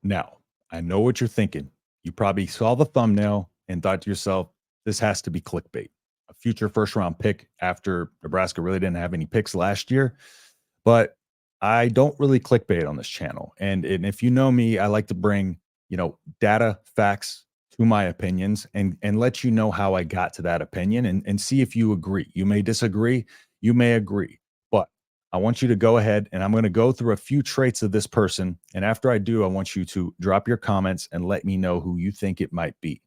Now, I know what you're thinking. You probably saw the thumbnail and thought to yourself, this has to be clickbait. A future first round pick after Nebraska really didn't have any picks last year. But I don't really clickbait on this channel. And if you know me, I like to bring, data, facts to my opinions and let you know how I got to that opinion and see if you agree. You may disagree, you may agree, but I want you to go ahead and I'm going to go through a few traits of this person. And after I do, I want you to drop your comments and let me know who you think it might be.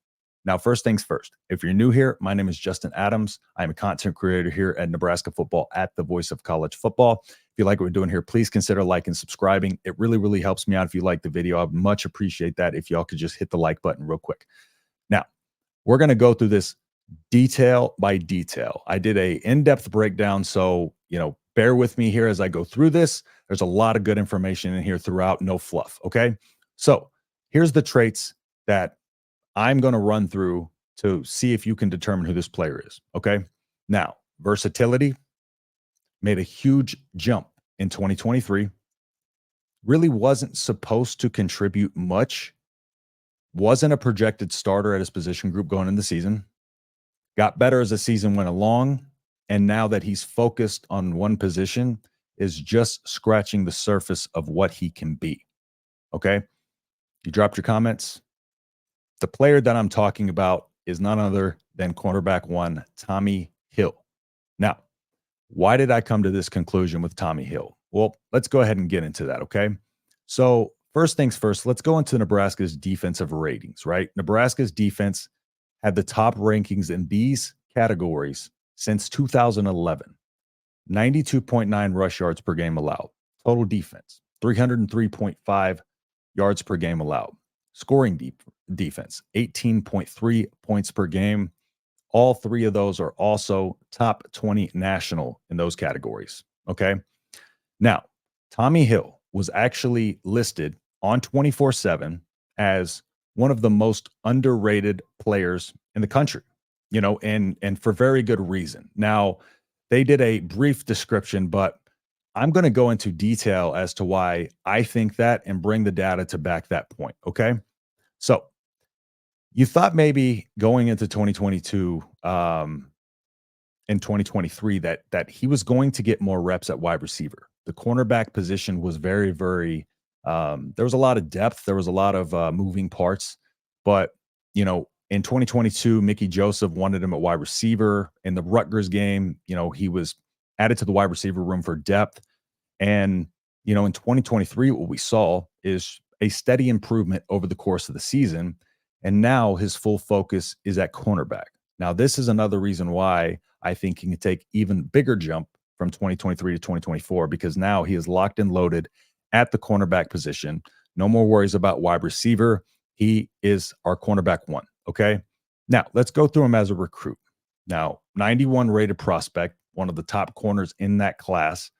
Now, first things first, if you're new here, my name is Justin Adams. I'm a content creator here at Nebraska Football at the Voice of College Football. If you like what we're doing here, please consider liking and subscribing. It really, really helps me out if you like the video. I'd much appreciate that if y'all could just hit the like button real quick. Now, we're going to go through this detail by detail. I did a in-depth breakdown, so, bear with me here as I go through this. There's a lot of good information in here throughout, no fluff, okay? So here's the traits that I'm going to run through to see if you can determine who this player is. Okay. Now, versatility made a huge jump in 2023. Really wasn't supposed to contribute much. Wasn't a projected starter at his position group going into the season. Got better as the season went along. And now that he's focused on one position, is just scratching the surface of what he can be. Okay. You dropped your comments. The player that I'm talking about is none other than cornerback one, Tommy Hill. Now, why did I come to this conclusion with Tommy Hill? Well, let's go ahead and get into that, okay? So, first things first, let's go into Nebraska's defensive ratings, right? Nebraska's defense had the top rankings in these categories since 2011. 92.9 rush yards per game allowed. Total defense, 303.5 yards per game allowed. Scoring defense, 18.3 points per game. All three of those are also top 20 national in those categories. Okay. Now, Tommy Hill was actually listed on 24/7 as one of the most underrated players in the country, and for very good reason. Now, they did a brief description, but I'm going to go into detail as to why I think that and bring the data to back that point. Okay. So you thought maybe going into 2022 and 2023 that he was going to get more reps at wide receiver. The cornerback position was very, very, there was a lot of depth. There was a lot of moving parts. But, in 2022, Mickey Joseph wanted him at wide receiver. In the Rutgers game, he was added to the wide receiver room for depth. And, in 2023, what we saw is a steady improvement over the course of the season. And now his full focus is at cornerback. Now, this is another reason why I think he can take even bigger jump from 2023 to 2024, because now he is locked and loaded at the cornerback position. No more worries about wide receiver. He is our cornerback one. Okay. Now, let's go through him as a recruit. Now, 91 rated prospect, one of the top corners in that class,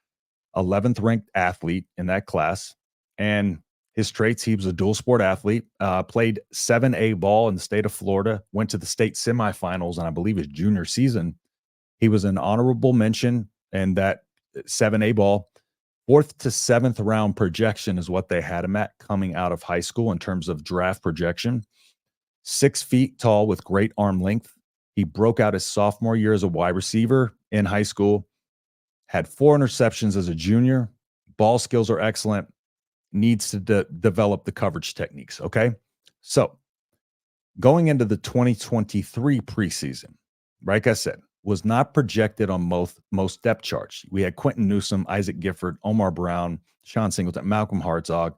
11th ranked athlete in that class. And his traits, he was a dual sport athlete, played 7A ball in the state of Florida, went to the state semifinals, and I believe his junior season. He was an honorable mention in that 7A ball. 4th to 7th round projection is what they had him at coming out of high school in terms of draft projection. 6 feet tall with great arm length. He broke out his sophomore year as a wide receiver in high school, had 4 interceptions as a junior. Ball skills are excellent. Needs to develop the coverage techniques. Okay. So going into the 2023 preseason, like I said, was not projected on most depth charts. We had Quentin Newsome, Isaac Gifford, Omar Brown, Sean Singleton, Malcolm Hartzog.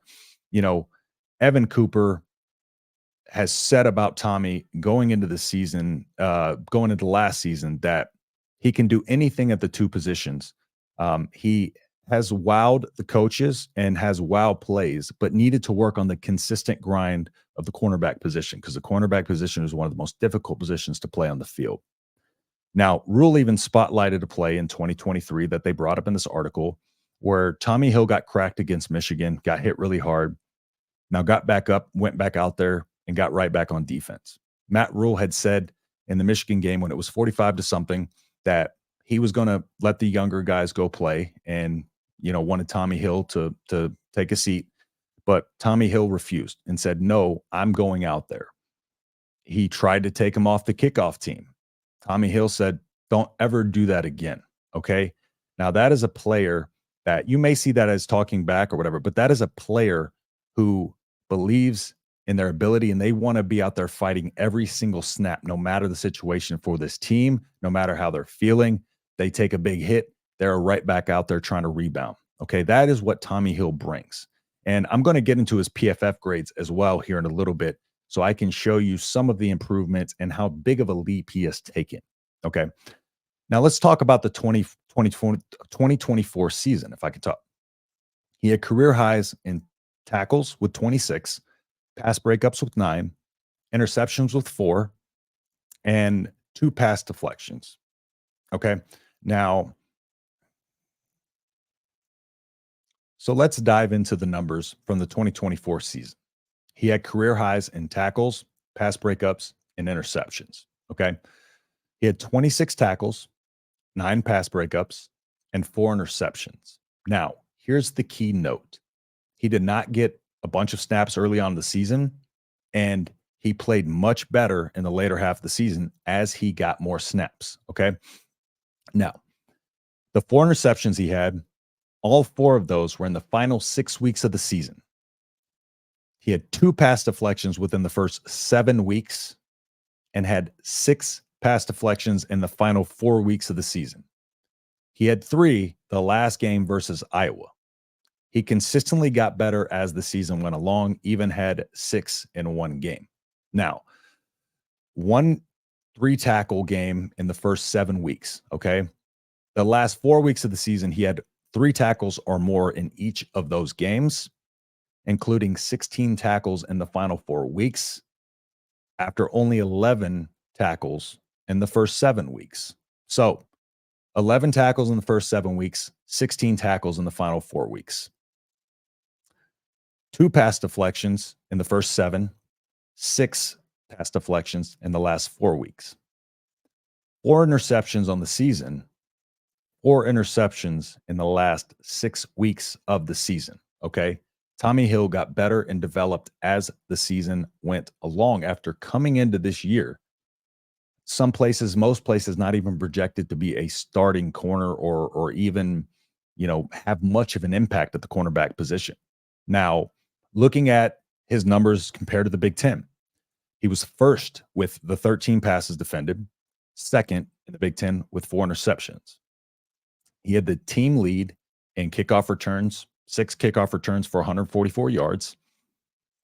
Evan Cooper has said about Tommy going into the season, going into last season, that he can do anything at the two positions. He has wowed the coaches and has wow plays, but needed to work on the consistent grind of the cornerback position, because the cornerback position is one of the most difficult positions to play on the field. Now, Rule even spotlighted a play in 2023 that they brought up in this article where Tommy Hill got cracked against Michigan, got hit really hard, now got back up, went back out there, and got right back on defense. Matt Rule had said in the Michigan game when it was 45 to something that he was going to let the younger guys go play and, wanted Tommy Hill to take a seat. But Tommy Hill refused and said, "No, I'm going out there." He tried to take him off the kickoff team. Tommy Hill said, "Don't ever do that again." Okay. Now, that is a player that you may see that as talking back or whatever, but that is a player who believes in their ability and they want to be out there fighting every single snap, no matter the situation for this team, no matter how they're feeling. They take a big hit, they're right back out there trying to rebound. Okay. That is what Tommy Hill brings. And I'm going to get into his PFF grades as well here in a little bit so I can show you some of the improvements and how big of a leap he has taken. Okay. Now let's talk about the 2024 season, if I could talk. He had career highs in tackles with 26, pass breakups with 9, interceptions with 4, and 2 pass deflections. Okay. Now, so let's dive into the numbers from the 2024 season. He had career highs in tackles, pass breakups, and interceptions. Okay. He had 26 tackles, 9 pass breakups, and 4 interceptions. Now, here's the key note. He did not get a bunch of snaps early on in the season, and he played much better in the later half of the season as he got more snaps. Okay. Now, the 4 interceptions he had, all 4 of those were in the final 6 weeks of the season. He had 2 pass deflections within the first 7 weeks and had 6 pass deflections in the final 4 weeks of the season. He had 3 the last game versus Iowa. He consistently got better as the season went along, even had 6 in one game. Now, 1 3-tackle game in the first 7 weeks, okay? The last 4 weeks of the season, he had 3 tackles or more in each of those games, including 16 tackles in the final 4 weeks, after only 11 tackles in the first 7 weeks. So 11 tackles in the first 7 weeks, 16 tackles in the final 4 weeks. 2 pass deflections in the first 7, 6 pass deflections in the last 4 weeks. 4 interceptions on the season, 4 interceptions in the last 6 weeks of the season. Okay. Tommy Hill got better and developed as the season went along after coming into this year. Some places, most places, not even projected to be a starting corner or even, have much of an impact at the cornerback position. Now, looking at his numbers compared to the Big Ten, he was first with the 13 passes defended, second in the Big Ten with 4 interceptions. He had the team lead in kickoff returns, 6 kickoff returns for 144 yards.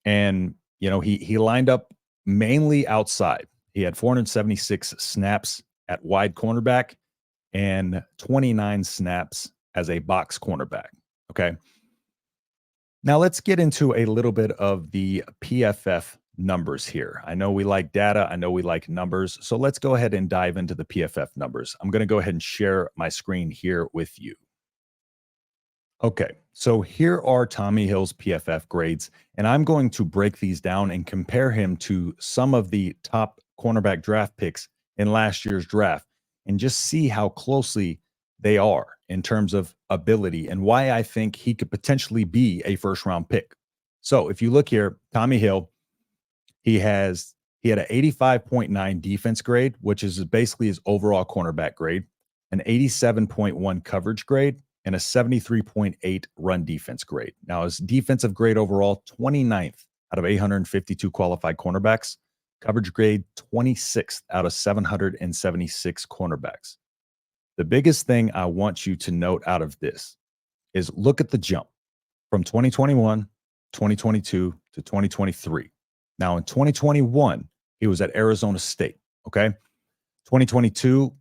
And, he lined up mainly outside. He had 476 snaps at wide cornerback and 29 snaps as a box cornerback. Okay. Now let's get into a little bit of the PFF numbers here. I know we like data. I know we like numbers. So let's go ahead and dive into the PFF numbers. I'm going to go ahead and share my screen here with you. Okay, so here are Tommy Hill's PFF grades, and I'm going to break these down and compare him to some of the top cornerback draft picks in last year's draft and just see how closely they are in terms of ability and why I think he could potentially be a first-round pick. So if you look here, Tommy Hill, he had an 85.9 defense grade, which is basically his overall cornerback grade, an 87.1 coverage grade, and a 73.8 run defense grade. Now, his defensive grade overall, 29th out of 852 qualified cornerbacks. Coverage grade, 26th out of 776 cornerbacks. The biggest thing I want you to note out of this is look at the jump from 2021, 2022 to 2023. Now, in 2021, he was at Arizona State, okay? 2022,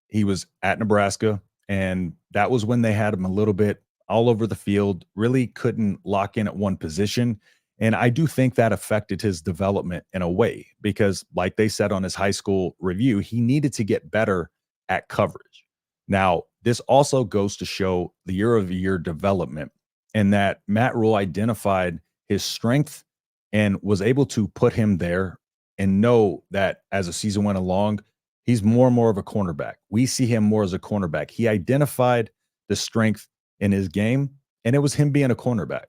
he was at Nebraska, and that was when they had him a little bit all over the field, really couldn't lock in at one position. And I do think that affected his development in a way because, like they said on his high school review, he needed to get better at coverage. Now, this also goes to show the year-over-year development and that Matt Rule identified his strength and was able to put him there and know that as the season went along, he's more and more of a cornerback. We see him more as a cornerback. He identified the strength in his game, and it was him being a cornerback.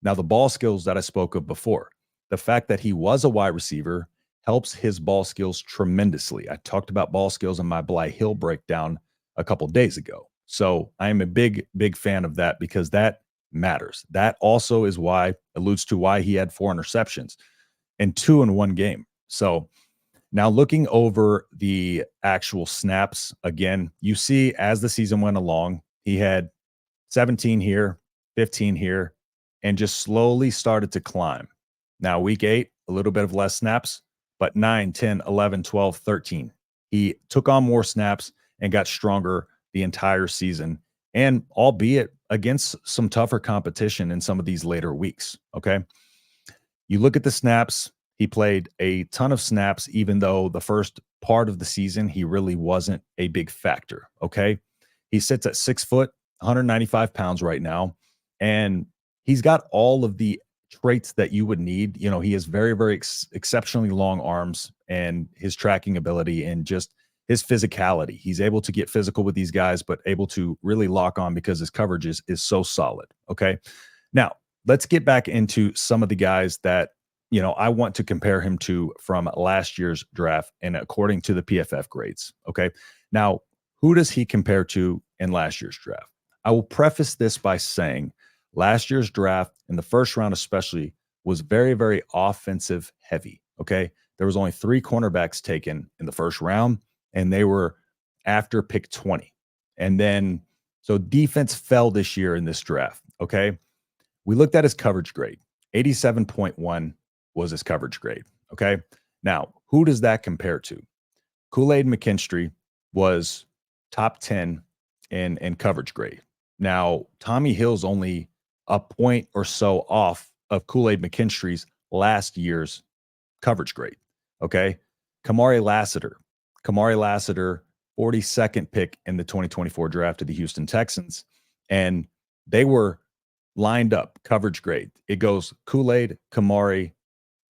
Now, the ball skills that I spoke of before, the fact that he was a wide receiver helps his ball skills tremendously. I talked about ball skills in my Bly Hill breakdown a couple days ago. So I am a big fan of that because that matters. That also is why alludes to why he had 4 interceptions and 2 in one game. So now looking over the actual snaps again, you see as the season went along, he had 17 here, 15 here, and just slowly started to climb. Now, week 8, a little bit of less snaps, but 9, 10, 11, 12, 13. He took on more snaps and got stronger the entire season, and albeit against some tougher competition in some of these later weeks. Okay. You look at the snaps, he played a ton of snaps, even though the first part of the season, he really wasn't a big factor. Okay. He sits at 6 foot, 195 pounds right now. And he's got all of the traits that you would need. You know, he has very exceptionally long arms and his tracking ability and just his physicality. He's able to get physical with these guys, but able to really lock on because his coverage is so solid. Okay. Now, let's get back into some of the guys that, you know, I want to compare him to from last year's draft and according to the PFF grades. Okay. Now, who does he compare to in last year's draft? I will preface this by saying last year's draft in the first round, especially, was very offensive heavy. Okay. There was only 3 cornerbacks taken in the first round, and they were after pick 20. And then, so defense fell this year in this draft. Okay. We looked at his coverage grade. 87.1 was his coverage grade. Okay. Now, who does that compare to? Kool-Aid McKinstry was top 10 in coverage grade. Now, Tommy Hill's only a point or so off of Kool-Aid McKinstry's last year's coverage grade. Okay. Kamari Lassiter, 42nd pick in the 2024 draft of the Houston Texans. And they were lined up coverage grade. It goes Kool-Aid, Kamari,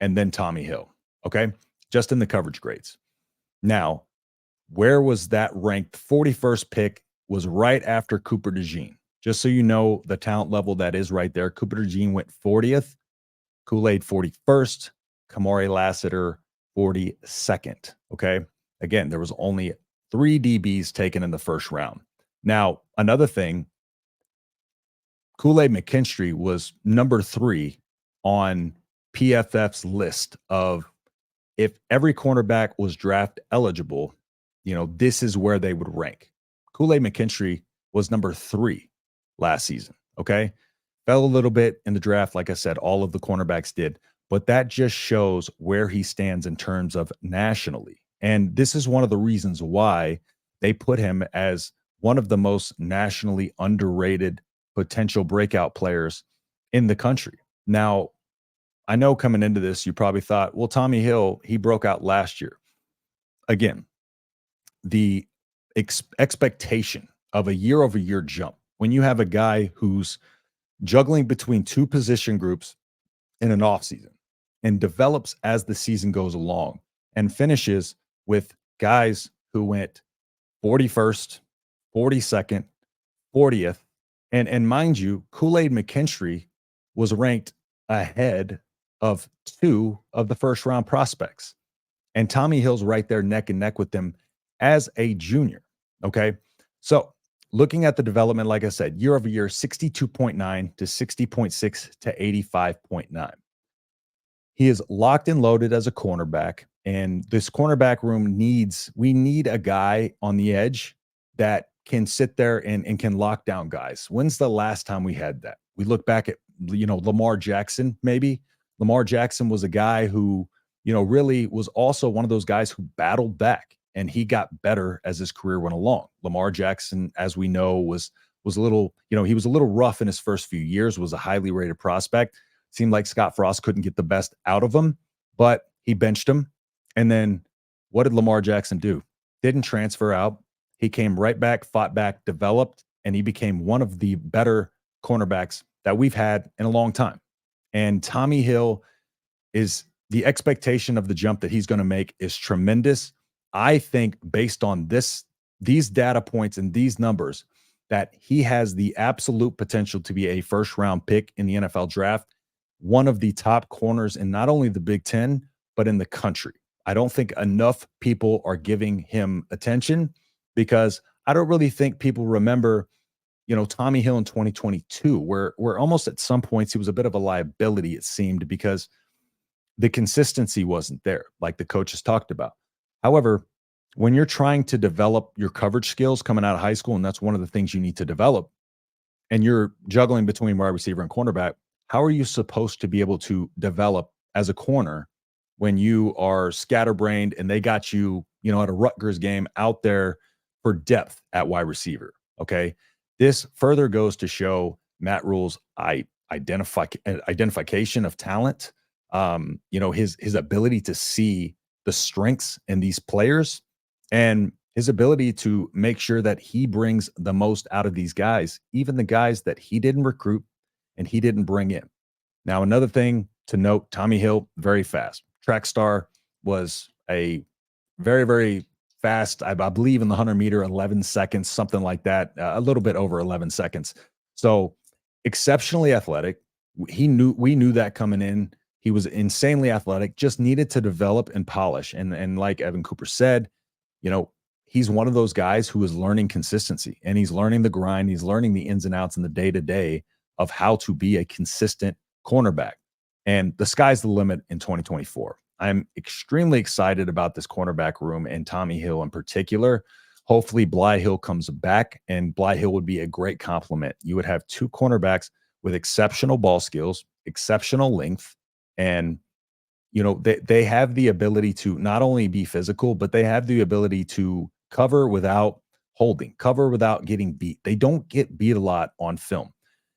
and then Tommy Hill. Okay. Just in the coverage grades. Now, where was that ranked? 41st pick was right after Cooper DeJean. Just so you know the talent level that is right there. Cooper DeJean went 40th, Kool-Aid 41st, Kamari Lassiter 42nd. Okay. Again, there was only 3 DBs taken in the first round. Now, another thing, Kool-Aid McKinstry was number 3 on PFF's list of if every cornerback was draft eligible, you know, this is where they would rank. Kool-Aid McKinstry was number 3 last season. Okay. Fell a little bit in the draft. Like I said, all of the cornerbacks did, but that just shows where he stands in terms of nationally. And this is one of the reasons why they put him as one of the most nationally underrated potential breakout players in the country. Now, I know coming into this, you probably thought, well, Tommy Hill, he broke out last year. Again, the expectation of a year-over-year jump, when you have a guy who's juggling between 2 position groups in an offseason and develops as the season goes along and finishes with guys who went 41st, 42nd, 40th, and mind you, Kool-Aid McKinstry was ranked ahead of 2 of the first round prospects. And Tommy Hill's right there neck and neck with them as a junior. Okay. So looking at the development, like I said, year over year, 62.9 to 60.6 to 85.9. He is locked and loaded as a cornerback. And this cornerback room we need a guy on the edge that can sit there and can lock down guys. When's the last time we had that? We look back at, you know, Lamar Jackson, maybe. Lamar Jackson was a guy who, you know, really was also one of those guys who battled back and he got better as his career went along. Lamar Jackson, as we know, was a little, you know, he was a little rough in his first few years, was a highly rated prospect. Seemed like Scott Frost couldn't get the best out of him, but he benched him. And then what did Lamar Jackson do? Didn't transfer out. He came right back, fought back, developed, and he became one of the better cornerbacks that we've had in a long time. And Tommy Hill is the expectation of the jump that he's going to make is tremendous. I think based on these data points and these numbers, that he has the absolute potential to be a first round pick in the NFL draft. one of the top corners in not only the Big Ten, but in the country. I don't think enough people are giving him attention because I don't really think people remember, Tommy Hill in 2022, where almost at some points he was a bit of a liability, it seemed, because the consistency wasn't there, like the coaches talked about. However, when you're trying to develop your coverage skills coming out of high school, and that's one of the things you need to develop, and you're juggling between wide receiver and cornerback, how are you supposed to be able to develop as a corner when you are scatterbrained and they got you, at a Rutgers game out there for depth at wide receiver? Okay. This further goes to show Matt Rule's identification of talent. His ability to see the strengths in these players and his ability to make sure that he brings the most out of these guys, even the guys that he didn't recruit and he didn't bring in. Now, another thing to note, Tommy Hill, very fast. Track star, was a very, very fast, I believe in the 100-meter, 11 seconds, something like that, a little bit over 11 seconds. So exceptionally athletic. We knew that coming in. He was insanely athletic, just needed to develop and polish. And like Evan Cooper said, he's one of those guys who is learning consistency, and he's learning the grind. He's learning the ins and outs in the day-to-day of how to be a consistent cornerback. And the sky's the limit in 2024. I'm extremely excited about this cornerback room and Tommy Hill in particular. Hopefully Bly Hill comes back, and Bly Hill would be a great complement. You would have two cornerbacks with exceptional ball skills, exceptional length, and they have the ability to not only be physical, but they have the ability to cover without holding, cover without getting beat. They don't get beat a lot on film.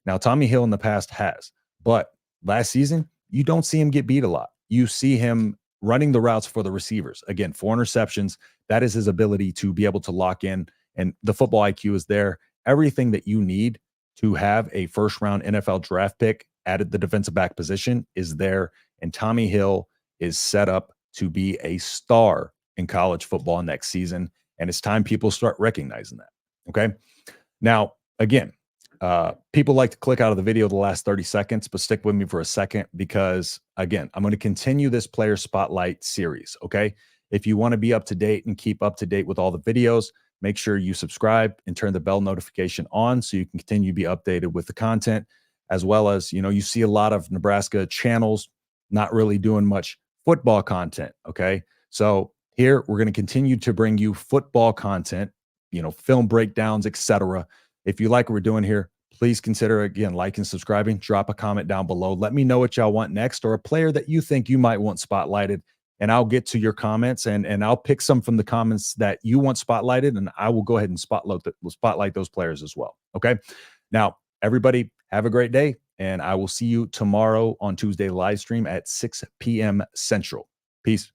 Now, Tommy Hill in the past has, but last season, you don't see him get beat a lot. You see him running the routes for the receivers. Again, 4 interceptions. That is his ability to be able to lock in, and the football IQ is there. Everything that you need to have a first-round NFL draft pick at the defensive back position is there. And Tommy Hill is set up to be a star in college football next season. And it's time people start recognizing that. Okay. Now, again, people like to click out of the video the last 30 seconds, but stick with me for a second because, again, I'm going to continue this player spotlight series. Okay. If you want to be up to date and keep up to date with all the videos, make sure you subscribe and turn the bell notification on so you can continue to be updated with the content, as well as, you see a lot of Nebraska channels not really doing much football content. Okay. So here we're going to continue to bring you football content, film breakdowns, etc. If you like what we're doing here, please consider, again, liking, subscribing, drop a comment down below. Let me know what y'all want next, or a player that you think you might want spotlighted, and I'll get to your comments and I'll pick some from the comments that you want spotlighted, and I will go ahead and spotlight those players as well. Okay. Now, everybody have a great day, and I will see you tomorrow on Tuesday live stream at 6 p.m. Central. Peace.